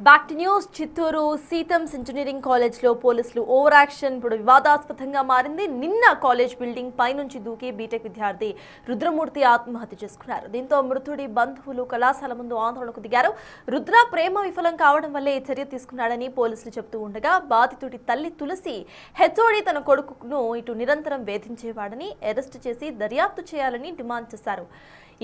Back to news. Chittoor SITAMS engineering college లో పోలీసులు over action ఇప్పుడు వివాదాస్పదంగా మారింది. నిన్న కాలేజ్ బిల్డింగ్ పైనుంచి దూకి బీటెక్ విద్యార్థి రుద్రమూర్తి ఆత్మహత్య చేసుకున్నారు. దీంతో మృతుడి బంధువులు కళాశాల ముందు ఆందోళనకు దిగారు. రుద్ర ప్రేమ విఫలం కావడం వల్లే చర్య తీసుకున్నాడని పోలీసులు చెబుతూ ఉండగా, బాధితుడి తల్లి తులసి హెచ్ఓడి తన కొడుకును ఇటు నిరంతరం వేధించేవాడని అరెస్టు చేసి దర్యాప్తు చేయాలని డిమాండ్ చేశారు.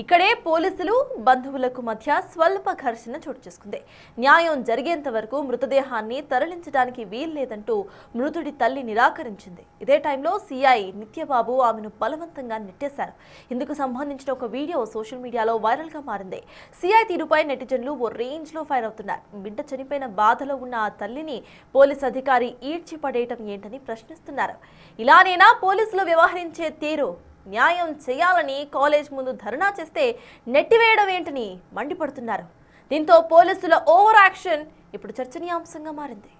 ఇక్కడే పోలీసులు బంధువులకు మధ్య స్వల్ప ఘర్షణ చోటు చేసుకుంది. న్యాయం జరిగేంత వరకు మృతదేహాన్ని తరలించడానికి వీల్లేదంటూ మృతుడి తల్లి నిరాకరించింది. ఇదే టైంలో సిఐ నిత్యబాబు ఆమెను బలవంతంగా నెట్టేశారు. ఇందుకు సంబంధించిన ఒక వీడియో సోషల్ మీడియాలో వైరల్ గా మారింది. సిఐ తీరుపై నెటిజన్లు ఓ రేంజ్ లో ఫైర్ అవుతున్నారు. బిడ్డ చనిపోయిన బాధలో ఉన్న ఆ తల్లిని పోలీస్ అధికారి ఈడ్చిపడేయటం ఏంటని ప్రశ్నిస్తున్నారు. ఇలానేనా పోలీసులు వ్యవహరించే తీరు? న్యాయం చేయాలని కాలేజ్ ముందు ధర్నా చేస్తే నెట్టివేయడం ఏంటని మండిపడుతున్నారు. దీంతో పోలీసుల ఓవర్ యాక్షన్ ఇప్పుడు చర్చనీయాంశంగా మారింది.